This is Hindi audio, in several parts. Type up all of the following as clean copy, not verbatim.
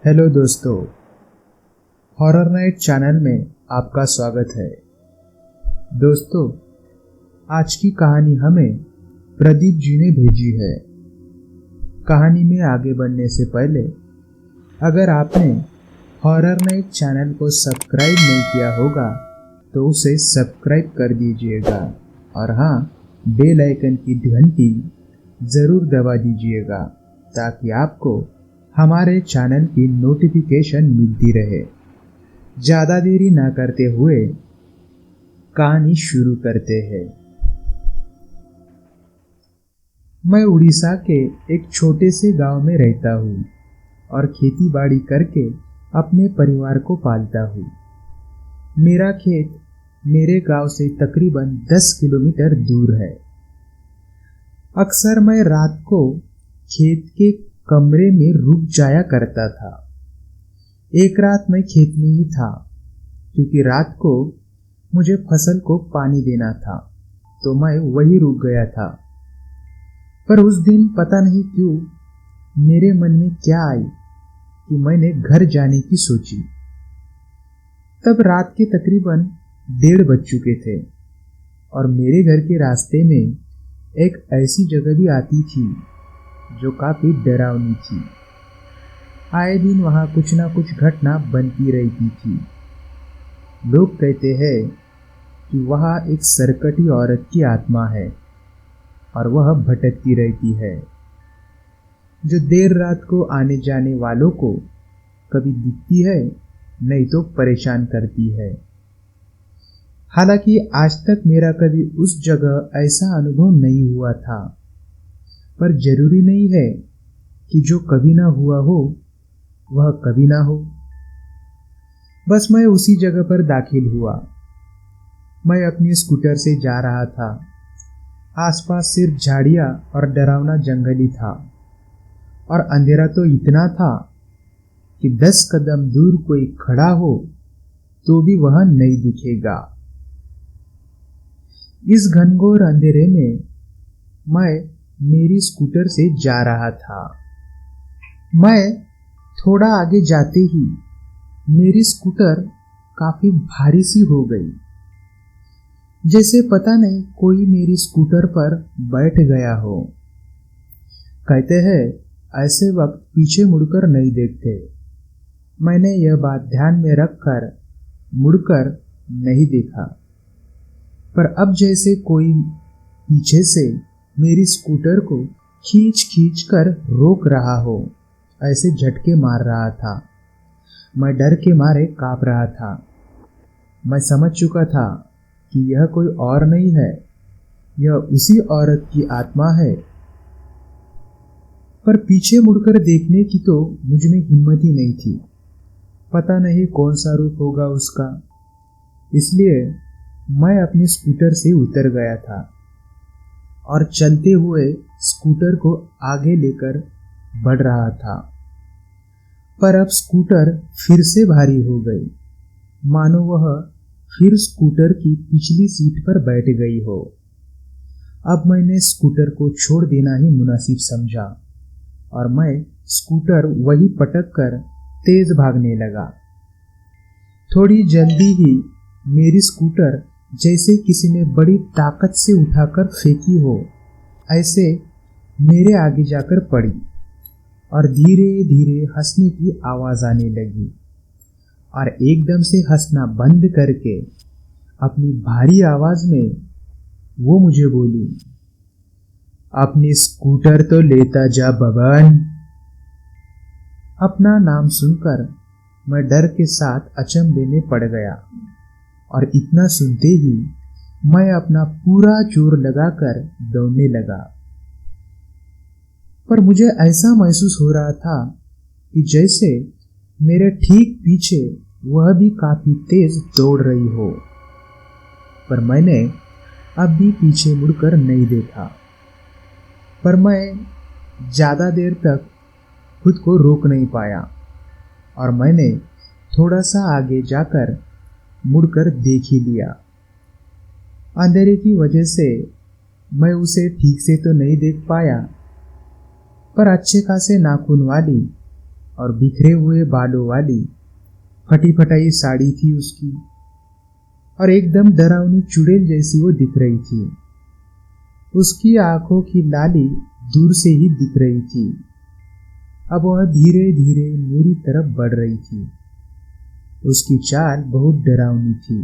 हेलो दोस्तों, हॉरर नाइट चैनल में आपका स्वागत है। दोस्तों, आज की कहानी हमें प्रदीप जी ने भेजी है। कहानी में आगे बढ़ने से पहले अगर आपने हॉरर नाइट चैनल को सब्सक्राइब नहीं किया होगा तो उसे सब्सक्राइब कर दीजिएगा और हाँ, बेल आइकन की घंटी ज़रूर दबा दीजिएगा ताकि आपको हमारे चैनल की नोटिफिकेशन मिलती रहे। ज़्यादा देरी ना करते हुए कहानी शुरू करते हैं। मैं उड़ीसा के एक छोटे से गांव में रहता हूँ और खेती बाड़ी करके अपने परिवार को पालता हूँ। मेरा खेत मेरे गांव से तकरीबन 10 किलोमीटर दूर है। अक्सर मैं रात को खेत के कमरे में रुक जाया करता था। एक रात मैं खेत में ही था क्योंकि रात को मुझे फसल को पानी देना था, तो मैं वही रुक गया था। पर उस दिन पता नहीं क्यों मेरे मन में क्या आई कि मैंने घर जाने की सोची। तब रात के तकरीबन 1:30 बज चुके थे और मेरे घर के रास्ते में एक ऐसी जगह भी आती थी जो काफी डरावनी थी। आए दिन वहां कुछ ना कुछ घटना बनती रहती थी। लोग कहते हैं कि वहां एक सरकटी औरत की आत्मा है और वह भटकती रहती है, जो देर रात को आने जाने वालों को कभी दिखती है, नहीं तो परेशान करती है। हालांकि आज तक मेरा कभी उस जगह ऐसा अनुभव नहीं हुआ था, पर जरूरी नहीं है कि जो कभी ना हुआ हो वह कभी ना हो। बस मैं उसी जगह पर दाखिल हुआ। मैं अपनी स्कूटर से जा रहा था। आसपास सिर्फ झाड़ियां और डरावना जंगल ही था और अंधेरा तो इतना था कि 10 कदम दूर कोई खड़ा हो तो भी वह नहीं दिखेगा। इस घनघोर अंधेरे में मैं मेरी स्कूटर से जा रहा था। मैं थोड़ा आगे जाते ही मेरी स्कूटर काफी भारी सी हो गई, जैसे पता नहीं कोई मेरी स्कूटर पर बैठ गया हो। कहते हैं ऐसे वक्त पीछे मुड़कर नहीं देखते। मैंने यह बात ध्यान में रखकर मुड़कर नहीं देखा, पर अब जैसे कोई पीछे से मेरी स्कूटर को खींच खींच कर रोक रहा हो, ऐसे झटके मार रहा था। मैं डर के मारे कांप रहा था। मैं समझ चुका था कि यह कोई और नहीं है, यह उसी औरत की आत्मा है। पर पीछे मुड़कर देखने की तो मुझ में हिम्मत ही नहीं थी। पता नहीं कौन सा रूप होगा उसका, इसलिए मैं अपनी स्कूटर से उतर गया था और चलते हुए स्कूटर को आगे लेकर बढ़ रहा था। पर अब स्कूटर फिर से भारी हो गई, मानो वह फिर स्कूटर की पिछली सीट पर बैठ गई हो। अब मैंने स्कूटर को छोड़ देना ही मुनासिब समझा और मैं स्कूटर वही पटक कर तेज भागने लगा। थोड़ी जल्दी ही मेरी स्कूटर जैसे किसी ने बड़ी ताकत से उठाकर फेंकी हो, ऐसे मेरे आगे जाकर पड़ी और धीरे धीरे हंसने की आवाज आने लगी और एकदम से हंसना बंद करके अपनी भारी आवाज में वो मुझे बोली, अपनी स्कूटर तो लेता जा बबन। अपना नाम सुनकर मैं डर के साथ अचंभे में पड़ गया और इतना सुनते ही मैं अपना पूरा जोर लगाकर दौड़ने लगा। पर मुझे ऐसा महसूस हो रहा था कि जैसे मेरे ठीक पीछे वह भी काफी तेज दौड़ रही हो, पर मैंने अब भी पीछे मुड़कर नहीं देखा। पर मैं ज्यादा देर तक खुद को रोक नहीं पाया और मैंने थोड़ा सा आगे जाकर मुड़कर देख ही लिया। अंधेरे की वजह से मैं उसे ठीक से तो नहीं देख पाया, पर अच्छे खासे नाखून वाली और बिखरे हुए बालों वाली फटी फटाई साड़ी थी उसकी, और एकदम डरावनी चुड़ैल जैसी वो दिख रही थी। उसकी आंखों की लाली दूर से ही दिख रही थी। अब वह धीरे धीरे मेरी तरफ बढ़ रही थी। उसकी चाल बहुत डरावनी थी।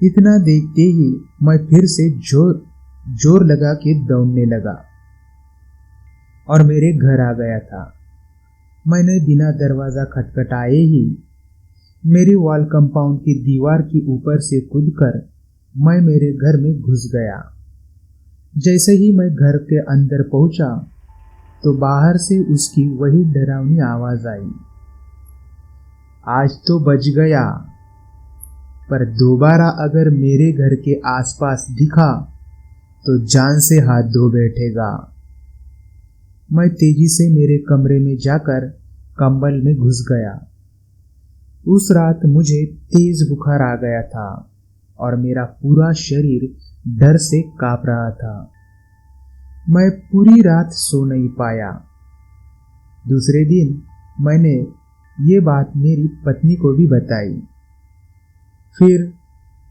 इतना देखते ही मैं फिर से जोर लगा के दौड़ने लगा और मेरे घर आ गया था। मैंने बिना दरवाजा खटखटाए ही मेरी वॉल कंपाउंड की दीवार के ऊपर से कूदकर मैं मेरे घर में घुस गया। जैसे ही मैं घर के अंदर पहुंचा तो बाहर से उसकी वही डरावनी आवाज आई, आज तो बच गया, पर दोबारा अगर मेरे घर के आसपास दिखा तो जान से हाथ धो बैठेगा। मैं तेजी से मेरे कमरे में जाकर कंबल में घुस गया। उस रात मुझे तेज बुखार आ गया था और मेरा पूरा शरीर डर से कांप रहा था। मैं पूरी रात सो नहीं पाया। दूसरे दिन मैंने ये बात मेरी पत्नी को भी बताई। फिर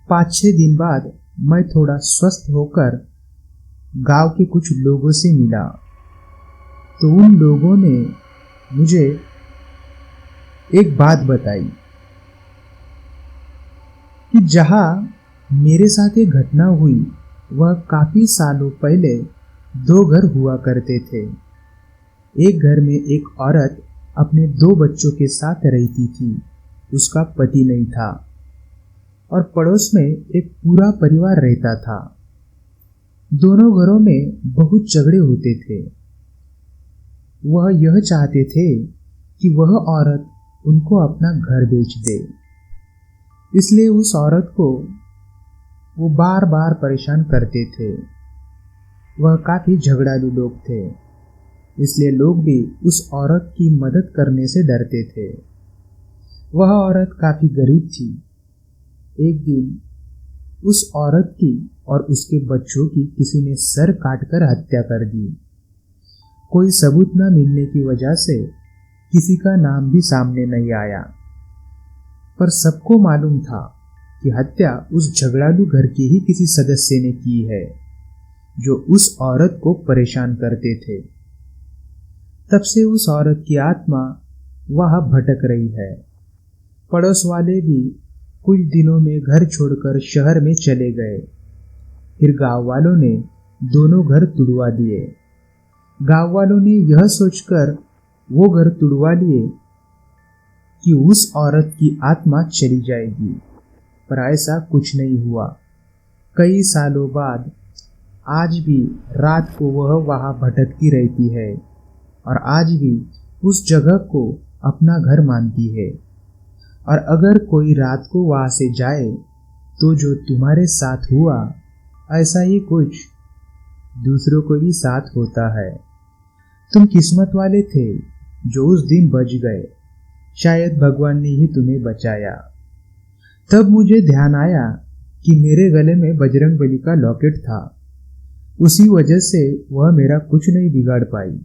5-6 दिन बाद मैं थोड़ा स्वस्थ होकर गांव के कुछ लोगों से मिला, तो उन लोगों ने मुझे एक बात बताई कि जहां मेरे साथ ये घटना हुई वह काफी सालों पहले 2 घर हुआ करते थे। एक घर में एक औरत अपने 2 बच्चों के साथ रहती थी। उसका पति नहीं था और पड़ोस में एक पूरा परिवार रहता था। दोनों घरों में बहुत झगड़े होते थे। वह यह चाहते थे कि वह औरत उनको अपना घर बेच दे, इसलिए उस औरत को वो बार बार परेशान करते थे। वह काफी झगड़ालू लोग थे, इसलिए लोग भी उस औरत की मदद करने से डरते थे। वह औरत काफी गरीब थी। एक दिन उस औरत की और उसके बच्चों की किसी ने सर काटकर हत्या कर दी। कोई सबूत न मिलने की वजह से किसी का नाम भी सामने नहीं आया, पर सबको मालूम था कि हत्या उस झगड़ालू घर के ही किसी सदस्य ने की है जो उस औरत को परेशान करते थे। तब से उस औरत की आत्मा वहां भटक रही है। पड़ोस वाले भी कुछ दिनों में घर छोड़कर शहर में चले गए। फिर गांव वालों ने दोनों घर तुड़वा दिए। गांव वालों ने यह सोचकर वो घर तुड़वा लिए कि उस औरत की आत्मा चली जाएगी, पर ऐसा कुछ नहीं हुआ। कई सालों बाद आज भी रात को वह वहां भटकती रहती है और आज भी उस जगह को अपना घर मानती है। और अगर कोई रात को वहां से जाए तो जो तुम्हारे साथ हुआ ऐसा ही कुछ दूसरों को भी साथ होता है। तुम किस्मत वाले थे जो उस दिन बच गए। शायद भगवान ने ही तुम्हें बचाया। तब मुझे ध्यान आया कि मेरे गले में बजरंगबली का लॉकेट था। उसी वजह से वह मेरा कुछ नहीं बिगाड़ पाई।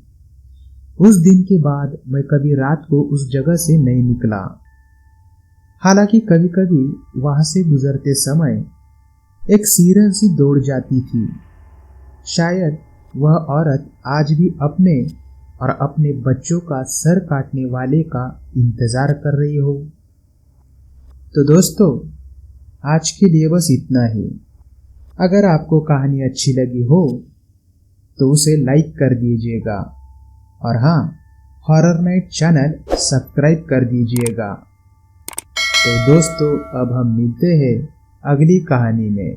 उस दिन के बाद मैं कभी रात को उस जगह से नहीं निकला। हालांकि कभी कभी वहां से गुजरते समय एक सिरन सी दौड़ जाती थी। शायद वह औरत आज भी अपने और अपने बच्चों का सर काटने वाले का इंतजार कर रही हो। तो दोस्तों, आज के लिए बस इतना ही। अगर आपको कहानी अच्छी लगी हो तो उसे लाइक कर दीजिएगा और हाँ, हॉरर नाइट चैनल सब्सक्राइब कर दीजिएगा। तो दोस्तों, अब हम मिलते हैं अगली कहानी में।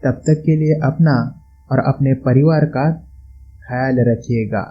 तब तक के लिए अपना और अपने परिवार का ख्याल रखिएगा।